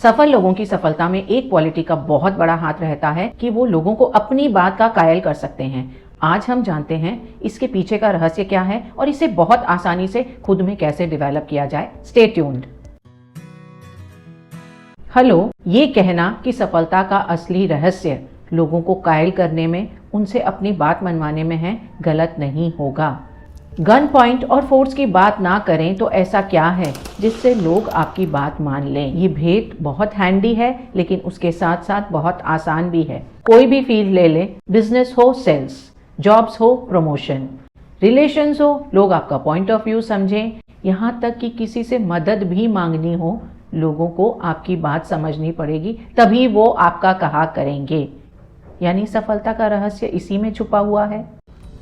सफल लोगों की सफलता में एक क्वालिटी का बहुत बड़ा हाथ रहता है कि वो लोगों को अपनी बात का कायल कर सकते हैं। आज हम जानते हैं इसके पीछे का रहस्य क्या है और इसे बहुत आसानी से खुद में कैसे डेवलप किया जाए। Stay tuned. हेलो, ये कहना कि सफलता का असली रहस्य लोगों को कायल करने में, उनसे अपनी बात मनवाने में है, गलत नहीं होगा। गन पॉइंट और फोर्स की बात ना करें तो ऐसा क्या है जिससे लोग आपकी बात मान लें। ये भेद बहुत हैंडी है, लेकिन उसके साथ साथ बहुत आसान भी है। कोई भी फील्ड ले लें, बिजनेस हो सेल्स, जॉब्स हो प्रमोशन, रिलेशंस हो, लोग आपका पॉइंट ऑफ व्यू समझें, यहाँ तक कि किसी से मदद भी मांगनी हो, लोगों को आपकी बात समझनी पड़ेगी, तभी वो आपका कहा करेंगे। यानी सफलता का रहस्य इसी में छुपा हुआ है।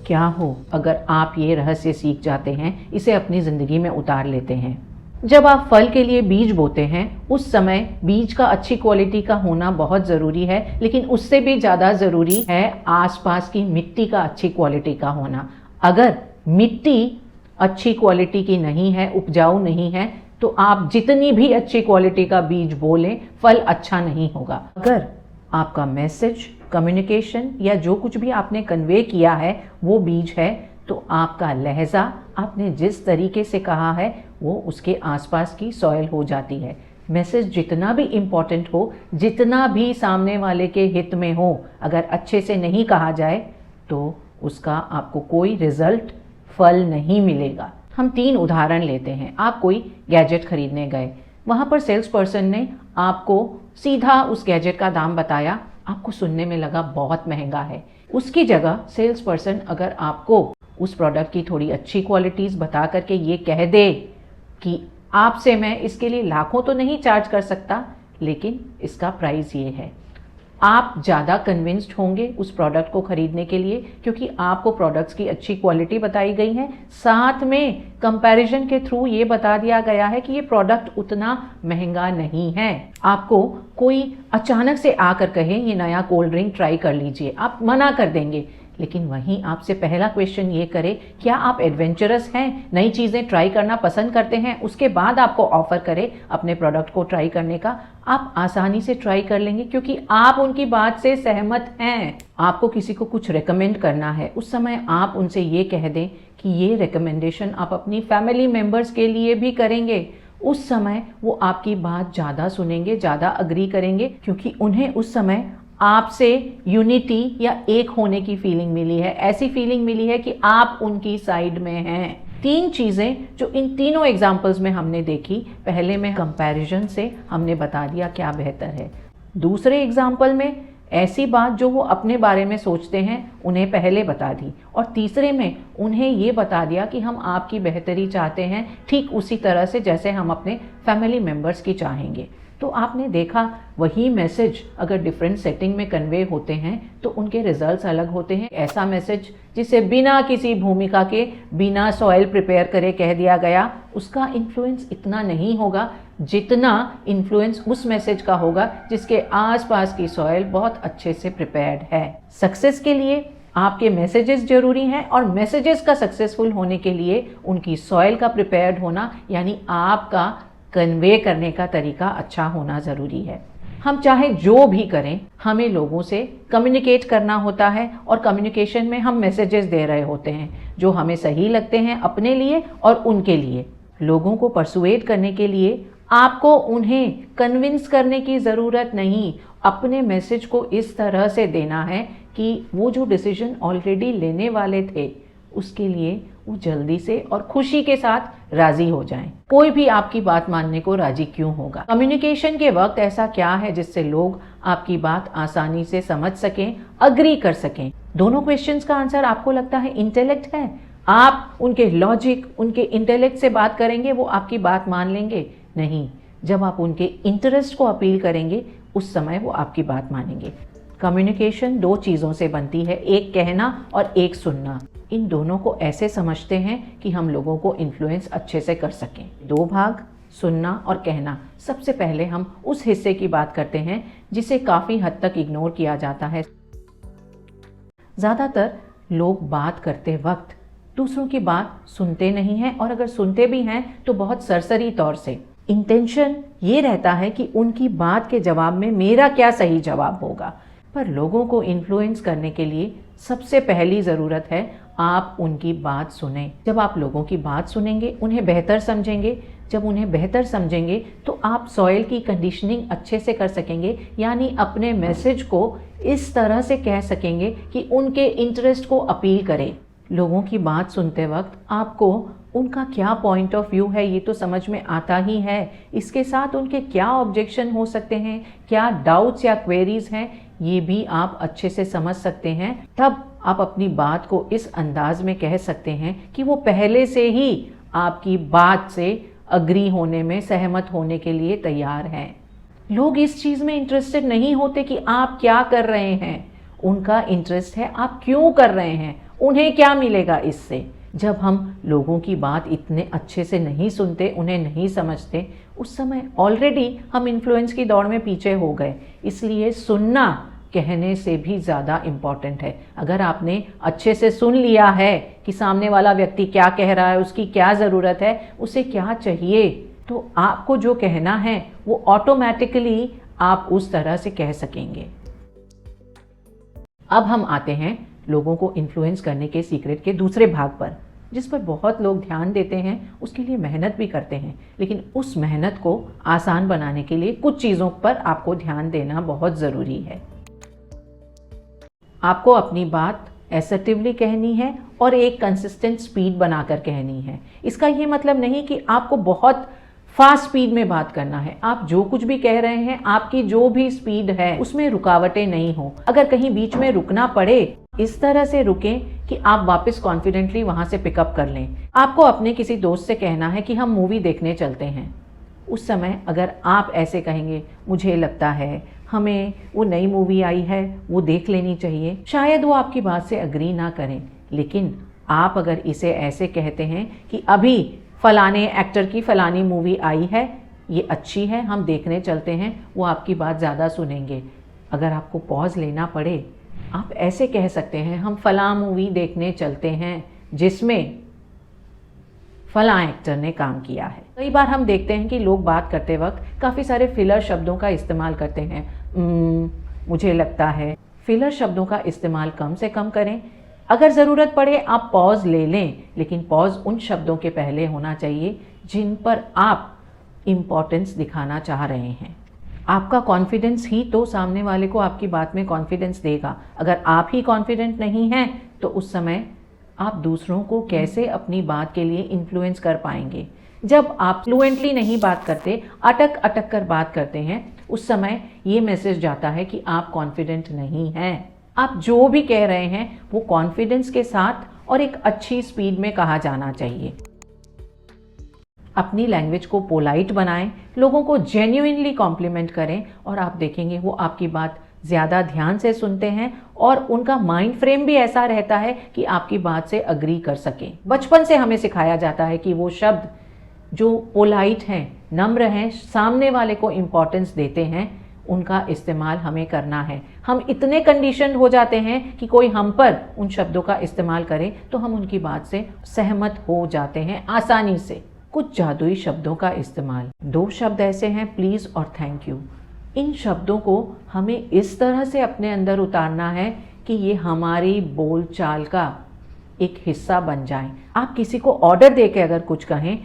क्या हो अगर आप ये रहस्य सीख जाते हैं, इसे अपनी जिंदगी में उतार लेते हैं। जब आप फल के लिए बीज बोते हैं, उस समय बीज का अच्छी क्वालिटी का होना बहुत ज़रूरी है, लेकिन उससे भी ज़्यादा ज़रूरी है आसपास की मिट्टी का अच्छी क्वालिटी का होना। अगर मिट्टी अच्छी क्वालिटी की नहीं है, उपजाऊ नहीं है, तो आप जितनी भी अच्छी क्वालिटी का बीज बोलें, फल अच्छा नहीं होगा। अगर आपका मैसेज, कम्युनिकेशन या जो कुछ भी आपने कन्वे किया है वो बीज है, तो आपका लहजा, आपने जिस तरीके से कहा है, वो उसके आसपास की सॉइल हो जाती है। मैसेज जितना भी इम्पॉर्टेंट हो, जितना भी सामने वाले के हित में हो, अगर अच्छे से नहीं कहा जाए तो उसका आपको कोई रिजल्ट, फल नहीं मिलेगा। हम 3 उदाहरण लेते हैं। आप कोई गैजेट खरीदने गए, वहाँ पर सेल्स पर्सन ने आपको सीधा उस गैजेट का दाम बताया, आपको सुनने में लगा बहुत महंगा है। उसकी जगह सेल्स पर्सन अगर आपको उस प्रोडक्ट की थोड़ी अच्छी क्वालिटीज़ बता करके ये कह दे कि आपसे मैं इसके लिए लाखों तो नहीं चार्ज कर सकता, लेकिन इसका प्राइस ये है, आप ज़्यादा कन्विंस्ड होंगे उस प्रोडक्ट को खरीदने के लिए, क्योंकि आपको प्रोडक्ट्स की अच्छी क्वालिटी बताई गई है, साथ में कंपैरिजन के थ्रू ये बता दिया गया है कि ये प्रोडक्ट उतना महंगा नहीं है। आपको कोई अचानक से आकर कहे ये नया कोल्ड ड्रिंक ट्राई कर लीजिए, आप मना कर देंगे, लेकिन वहीं आपसे पहला क्वेश्चन ये करे, क्या आप एडवेंचरस हैं, नई चीज़ें ट्राई करना पसंद करते हैं, उसके बाद आपको ऑफर करे अपने प्रोडक्ट को ट्राई करने का, आप आसानी से ट्राई कर लेंगे, क्योंकि आप उनकी बात से सहमत हैं। आपको किसी को कुछ रेकमेंड करना है, उस समय आप उनसे ये कह दें कि ये रिकमेंडेशन आप अपनी फैमिली मेम्बर्स के लिए भी करेंगे, उस समय वो आपकी बात ज़्यादा सुनेंगे, ज़्यादा अग्री करेंगे, क्योंकि उन्हें उस समय आपसे यूनिटी या एक होने की फीलिंग मिली है, ऐसी फीलिंग मिली है कि आप उनकी साइड में हैं। 3 चीज़ें जो इन तीनों एग्जाम्पल्स में हमने देखी, पहले में कंपैरिजन से हमने बता दिया क्या बेहतर है, दूसरे एग्जाम्पल में ऐसी बात जो वो अपने बारे में सोचते हैं उन्हें पहले बता दी, और तीसरे में उन्हें ये बता दिया कि हम आपकी बेहतरी चाहते हैं ठीक उसी तरह से जैसे हम अपने फैमिली मेम्बर्स की चाहेंगे। तो आपने देखा, वही मैसेज अगर डिफरेंट सेटिंग में कन्वे होते हैं तो उनके रिजल्ट्स अलग होते हैं। ऐसा मैसेज जिसे बिना किसी भूमिका के, बिना सॉइल प्रिपेयर करे कह दिया गया, उसका इन्फ्लुएंस इतना नहीं होगा जितना इन्फ्लुएंस उस मैसेज का होगा जिसके आसपास की सॉइल बहुत अच्छे से प्रिपेयर्ड है। सक्सेस के लिए आपके मैसेजेस जरूरी हैं, और मैसेजेस का सक्सेसफुल होने के लिए उनकी सॉइल का प्रिपेयर्ड होना, यानी आपका कन्वे करने का तरीका अच्छा होना ज़रूरी है। हम चाहे जो भी करें, हमें लोगों से कम्युनिकेट करना होता है, और कम्युनिकेशन में हम मैसेजेस दे रहे होते हैं जो हमें सही लगते हैं अपने लिए और उनके लिए। लोगों को परसुएट करने के लिए आपको उन्हें कन्विंस करने की ज़रूरत नहीं, अपने मैसेज को इस तरह से देना है कि वो जो डिसीजन ऑलरेडी लेने वाले थे उसके लिए वो जल्दी से और खुशी के साथ राजी हो जाएं। कोई भी आपकी बात मानने को राजी क्यों होगा। कम्युनिकेशन के वक्त ऐसा क्या है जिससे लोग आपकी बात आसानी से समझ सकें, अग्री कर सकें। दोनों क्वेश्चंस का आंसर आपको लगता है इंटेलेक्ट है। आप उनके लॉजिक, उनके इंटेलेक्ट से बात करेंगे, वो आपकी बात मान लेंगे? नहीं, जब आप उनके इंटरेस्ट को अपील करेंगे उस समय वो आपकी बात मानेंगे। कम्युनिकेशन 2 चीज़ों से बनती है, एक कहना और एक सुनना। इन दोनों को ऐसे समझते हैं कि हम लोगों को इन्फ्लुएंस अच्छे से कर सकें। 2 भाग, सुनना और कहना। सबसे पहले हम उस हिस्से की बात करते हैं जिसे काफ़ी हद तक इग्नोर किया जाता है। ज़्यादातर लोग बात करते वक्त दूसरों की बात सुनते नहीं हैं, और अगर सुनते भी हैं तो बहुत सरसरी तौर से। इंटेंशन ये रहता है कि उनकी बात के जवाब में मेरा क्या सही जवाब होगा। पर लोगों को इन्फ्लुएंस करने के लिए सबसे पहली ज़रूरत है आप उनकी बात सुनें। जब आप लोगों की बात सुनेंगे, उन्हें बेहतर समझेंगे। जब उन्हें बेहतर समझेंगे तो आप सॉइल की कंडीशनिंग अच्छे से कर सकेंगे, यानी अपने मैसेज को इस तरह से कह सकेंगे कि उनके इंटरेस्ट को अपील करे। लोगों की बात सुनते वक्त आपको उनका क्या पॉइंट ऑफ व्यू है ये तो समझ में आता ही है, इसके साथ उनके क्या ऑब्जेक्शन हो सकते हैं, क्या डाउट्स या क्वेरीज हैं, ये भी आप अच्छे से समझ सकते हैं। तब आप अपनी बात को इस अंदाज में कह सकते हैं कि वो पहले से ही आपकी बात से अग्री होने में, सहमत होने के लिए तैयार हैं। लोग इस चीज़ में इंटरेस्टेड नहीं होते कि आप क्या कर रहे हैं, उनका इंटरेस्ट है आप क्यों कर रहे हैं, उन्हें क्या मिलेगा इससे। जब हम लोगों की बात इतने अच्छे से नहीं सुनते, उन्हें नहीं समझते, उस समय ऑलरेडी हम इन्फ्लुएंस की दौड़ में पीछे हो गए। इसलिए सुनना कहने से भी ज़्यादा इम्पॉर्टेंट है। अगर आपने अच्छे से सुन लिया है कि सामने वाला व्यक्ति क्या कह रहा है, उसकी क्या ज़रूरत है, उसे क्या चाहिए, तो आपको जो कहना है वो ऑटोमेटिकली आप उस तरह से कह सकेंगे। अब हम आते हैं लोगों को इन्फ्लुएंस करने के सीक्रेट के दूसरे भाग पर, जिस पर बहुत लोग ध्यान देते हैं, उसके लिए मेहनत भी करते हैं, लेकिन उस मेहनत को आसान बनाने के लिए कुछ चीज़ों पर आपको ध्यान देना बहुत ज़रूरी है। आपको अपनी बात असर्टिवली कहनी है और एक कंसिस्टेंट स्पीड बनाकर कहनी है। इसका ये मतलब नहीं कि आपको बहुत फास्ट स्पीड में बात करना है। आप जो कुछ भी कह रहे हैं, आपकी जो भी स्पीड है उसमें रुकावटें नहीं हो। अगर कहीं बीच में रुकना पड़े, इस तरह से रुकें कि आप वापस कॉन्फिडेंटली वहां से पिकअप कर लें। आपको अपने किसी दोस्त से कहना है कि हम मूवी देखने चलते हैं। उस समय अगर आप ऐसे कहेंगे, मुझे लगता है हमें वो नई मूवी आई है वो देख लेनी चाहिए, शायद वो आपकी बात से अग्री ना करें। लेकिन आप अगर इसे ऐसे कहते हैं कि अभी फलाने एक्टर की फलानी मूवी आई है, ये अच्छी है, हम देखने चलते हैं, वो आपकी बात ज़्यादा सुनेंगे। अगर आपको पॉज लेना पड़े, आप ऐसे कह सकते हैं, हम फला मूवी देखने चलते हैं जिसमें फला एक्टर ने काम किया है। कई बार हम देखते हैं कि लोग बात करते वक्त काफ़ी सारे फिलर शब्दों का इस्तेमाल करते हैं। मुझे लगता है फिलर शब्दों का इस्तेमाल कम से कम करें। अगर ज़रूरत पड़े आप पॉज ले लें, लेकिन पॉज उन शब्दों के पहले होना चाहिए जिन पर आप इम्पोर्टेंस दिखाना चाह रहे हैं। आपका कॉन्फिडेंस ही तो सामने वाले को आपकी बात में कॉन्फिडेंस देगा। अगर आप ही कॉन्फिडेंट नहीं हैं तो उस समय आप दूसरों को कैसे अपनी बात के लिए इन्फ्लुएंस कर पाएंगे। जब आप फ्लुएंटली नहीं बात करते, अटक अटक कर बात करते हैं, उस समय ये मैसेज जाता है कि आप कॉन्फिडेंट नहीं हैं। आप जो भी कह रहे हैं वो कॉन्फिडेंस के साथ और एक अच्छी स्पीड में कहा जाना चाहिए। अपनी लैंग्वेज को पोलाइट बनाएं, लोगों को जेन्युइनली कॉम्प्लीमेंट करें और आप देखेंगे वो आपकी बात ज़्यादा ध्यान से सुनते हैं और उनका माइंड फ्रेम भी ऐसा रहता है कि आपकी बात से अग्री कर सकें। बचपन से हमें सिखाया जाता है कि वो शब्द जो पोलाइट हैं, नम्र हैं, सामने वाले को इम्पोर्टेंस देते हैं, उनका इस्तेमाल हमें करना है। हम इतने कंडीशन हो जाते हैं कि कोई हम पर उन शब्दों का इस्तेमाल करे तो हम उनकी बात से सहमत हो जाते हैं आसानी से। कुछ जादुई शब्दों का इस्तेमाल, 2 शब्द ऐसे हैं, प्लीज़ और थैंक यू। इन शब्दों को हमें इस तरह से अपने अंदर उतारना है कि ये हमारी बोलचाल का एक हिस्सा बन जाए। आप किसी को ऑर्डर देके अगर कुछ कहें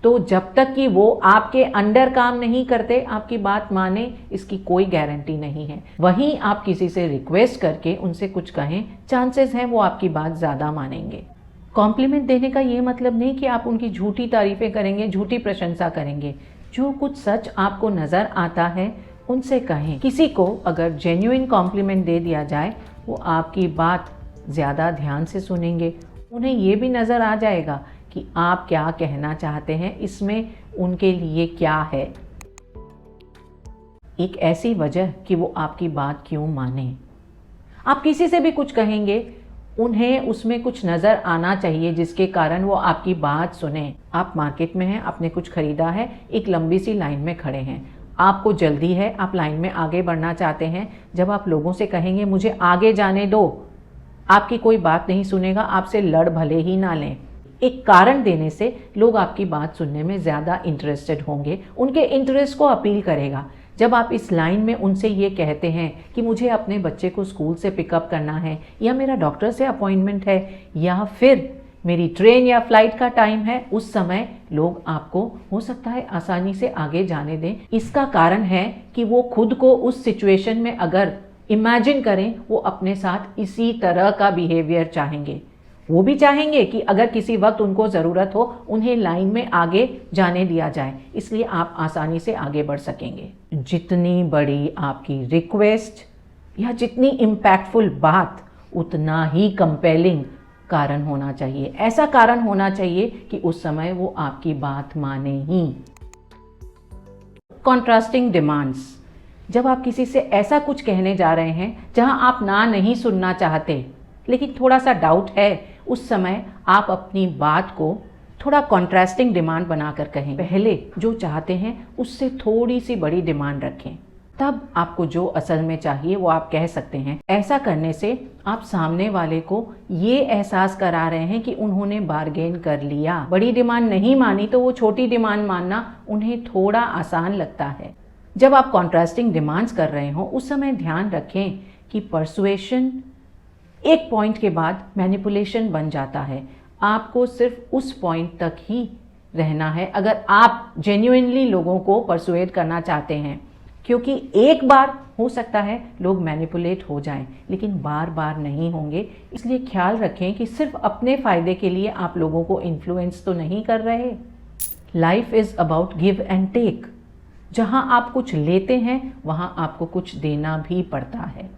तो जब तक कि वो आपके अंडर काम नहीं करते, आपकी बात माने, इसकी कोई गारंटी नहीं है। वहीं आप किसी से रिक्वेस्ट करके उनसे कुछ कहें, चांसेस हैं वो आपकी बात ज़्यादा मानेंगे। कॉम्प्लीमेंट देने का ये मतलब नहीं कि आप उनकी झूठी तारीफ़ें करेंगे, झूठी प्रशंसा करेंगे। जो कुछ सच आपको नज़र आता है उनसे कहें। किसी को अगर जेन्युइन कॉम्प्लीमेंट दे दिया जाए, वो आपकी बात ज़्यादा ध्यान से सुनेंगे। उन्हें ये भी नज़र आ जाएगा कि आप क्या कहना चाहते हैं, इसमें उनके लिए क्या है, एक ऐसी वजह कि वो आपकी बात क्यों माने। आप किसी से भी कुछ कहेंगे, उन्हें उसमें कुछ नज़र आना चाहिए जिसके कारण वो आपकी बात सुने। आप मार्केट में हैं, आपने कुछ खरीदा है, एक लंबी सी लाइन में खड़े हैं, आपको जल्दी है, आप लाइन में आगे बढ़ना चाहते हैं। जब आप लोगों से कहेंगे मुझे आगे जाने दो, आपकी कोई बात नहीं सुनेगा, आपसे लड़ भले ही ना लें। एक कारण देने से लोग आपकी बात सुनने में ज़्यादा इंटरेस्टेड होंगे, उनके इंटरेस्ट को अपील करेगा। जब आप इस लाइन में उनसे ये कहते हैं कि मुझे अपने बच्चे को स्कूल से पिकअप करना है, या मेरा डॉक्टर से अपॉइंटमेंट है, या फिर मेरी ट्रेन या फ्लाइट का टाइम है, उस समय लोग आपको हो सकता है आसानी से आगे जाने दें। इसका कारण है कि वो खुद को उस सिचुएशन में अगर इमेजिन करें, वो अपने साथ इसी तरह का बिहेवियर चाहेंगे। वो भी चाहेंगे कि अगर किसी वक्त उनको ज़रूरत हो, उन्हें लाइन में आगे जाने दिया जाए, इसलिए आप आसानी से आगे बढ़ सकेंगे। जितनी बड़ी आपकी रिक्वेस्ट या जितनी इम्पैक्टफुल बात, उतना ही कंपेलिंग कारण होना चाहिए। ऐसा कारण होना चाहिए कि उस समय वो आपकी बात माने ही। Contrasting demands. जब आप किसी से ऐसा कुछ कहने जा रहे हैं जहां आप ना नहीं सुनना चाहते, लेकिन थोड़ा सा डाउट है, उस समय आप अपनी बात को थोड़ा कॉन्ट्रास्टिंग डिमांड बनाकर कहें। पहले जो चाहते हैं उससे थोड़ी सी बड़ी डिमांड रखें, तब आपको जो असल में चाहिए वो आप कह सकते हैं। ऐसा करने से आप सामने वाले को ये एहसास करा रहे हैं कि उन्होंने बार्गेन कर लिया। बड़ी डिमांड नहीं मानी तो वो छोटी डिमांड मानना उन्हें थोड़ा आसान लगता है। जब आप कॉन्ट्रास्टिंग डिमांड्स कर रहे हो, उस समय ध्यान रखें कि परसुएशन एक पॉइंट के बाद मैनिपुलेशन बन जाता है। आपको सिर्फ उस पॉइंट तक ही रहना है अगर आप जेन्युइनली लोगों को परसुएड करना चाहते हैं, क्योंकि एक बार हो सकता है लोग मैनिपुलेट हो जाएं, लेकिन बार बार नहीं होंगे। इसलिए ख्याल रखें कि सिर्फ अपने फ़ायदे के लिए आप लोगों को इन्फ्लुएंस तो नहीं कर रहे। Life is about give and take. जहां आप कुछ लेते हैं वहां आपको कुछ देना भी पड़ता है।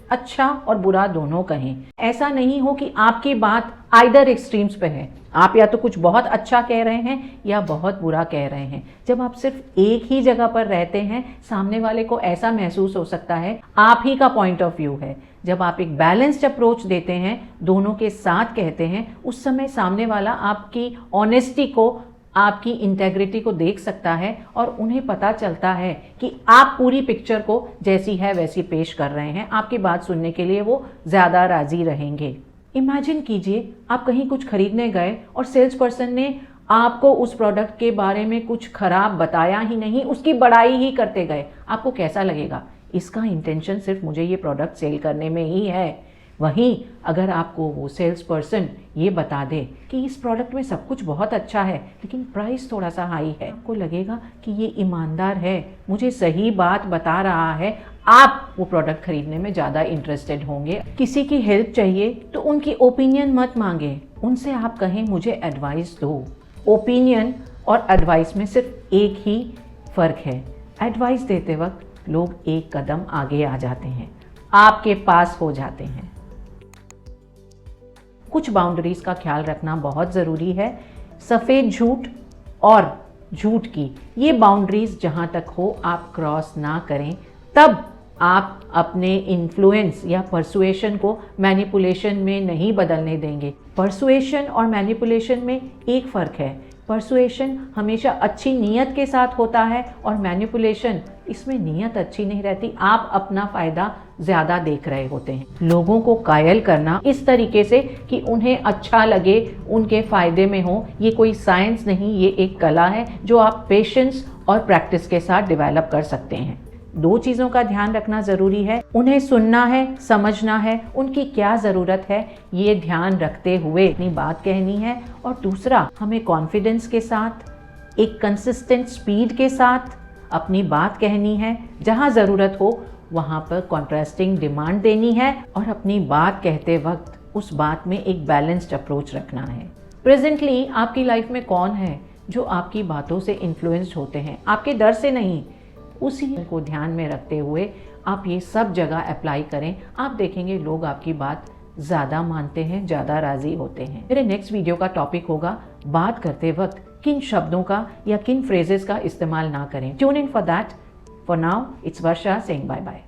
अच्छा और बुरा दोनों कहें। ऐसा नहीं हो कि आपकी बात आइदर एक्सट्रीम्स पे है, आप या तो कुछ बहुत अच्छा कह रहे हैं या बहुत बुरा कह रहे हैं। जब आप सिर्फ एक ही जगह पर रहते हैं, सामने वाले को ऐसा महसूस हो सकता है आप ही का पॉइंट ऑफ व्यू है। जब आप एक बैलेंस्ड अप्रोच देते हैं, दोनों के साथ कहते हैं, उस समय सामने वाला आपकी ऑनेस्टी को, आपकी इंटेग्रिटी को देख सकता है और उन्हें पता चलता है कि आप पूरी पिक्चर को जैसी है वैसी पेश कर रहे हैं। आपकी बात सुनने के लिए वो ज़्यादा राज़ी रहेंगे। इमेजिन कीजिए आप कहीं कुछ खरीदने गए और सेल्स पर्सन ने आपको उस प्रोडक्ट के बारे में कुछ खराब बताया ही नहीं, उसकी बड़ाई ही करते गए। आपको कैसा लगेगा? इसका इंटेंशन सिर्फ मुझे ये प्रोडक्ट सेल करने में ही है। वहीं अगर आपको वो सेल्स पर्सन ये बता दे कि इस प्रोडक्ट में सब कुछ बहुत अच्छा है लेकिन प्राइस थोड़ा सा हाई है, आपको लगेगा कि ये ईमानदार है, मुझे सही बात बता रहा है। आप वो प्रोडक्ट खरीदने में ज़्यादा इंटरेस्टेड होंगे। किसी की हेल्प चाहिए तो उनकी ओपिनियन मत मांगे, उनसे आप कहें मुझे एडवाइस दो। ओपिनियन और एडवाइस में सिर्फ एक ही फ़र्क है, एडवाइस देते वक्त लोग एक कदम आगे आ जाते हैं, आपके पास हो जाते हैं। कुछ बाउंड्रीज का ख्याल रखना बहुत ज़रूरी है। सफ़ेद झूठ और झूठ की ये बाउंड्रीज जहाँ तक हो आप क्रॉस ना करें, तब आप अपने इन्फ्लुएंस या परसुएशन को मैनिपुलेशन में नहीं बदलने देंगे। परसुएशन और मैनिपुलेशन में एक फ़र्क है, परसुएशन हमेशा अच्छी नीयत के साथ होता है और मैनिपुलेशन, इसमें नीयत अच्छी नहीं रहती, आप अपना फ़ायदा ज़्यादा देख रहे होते हैं। लोगों को कायल करना इस तरीके से कि उन्हें अच्छा लगे, उनके फ़ायदे में हो, ये कोई साइंस नहीं, ये एक कला है जो आप पेशेंस और प्रैक्टिस के साथ डेवलप कर सकते हैं। दो चीज़ों का ध्यान रखना ज़रूरी है, उन्हें सुनना है, समझना है, उनकी क्या ज़रूरत है ये ध्यान रखते हुए अपनी बात कहनी है। और दूसरा, हमें कॉन्फिडेंस के साथ, एक कंसिस्टेंट स्पीड के साथ अपनी बात कहनी है। जहाँ ज़रूरत हो वहाँ पर कॉन्ट्रास्टिंग डिमांड देनी है और अपनी बात कहते वक्त उस बात में एक बैलेंस्ड अप्रोच रखना है। प्रेजेंटली आपकी लाइफ में कौन है जो आपकी बातों से इन्फ्लुएंस्ड होते हैं? आपके डर से नहीं, उसी को ध्यान में रखते हुए आप ये सब जगह अप्लाई करें। आप देखेंगे लोग आपकी बात ज़्यादा मानते हैं, ज़्यादा राज़ी होते हैं। मेरे नेक्स्ट वीडियो का टॉपिक होगा बात करते वक्त किन शब्दों का या किन फ्रेजेस का इस्तेमाल ना करें। Tune in for that. For now it's Varsha saying bye bye.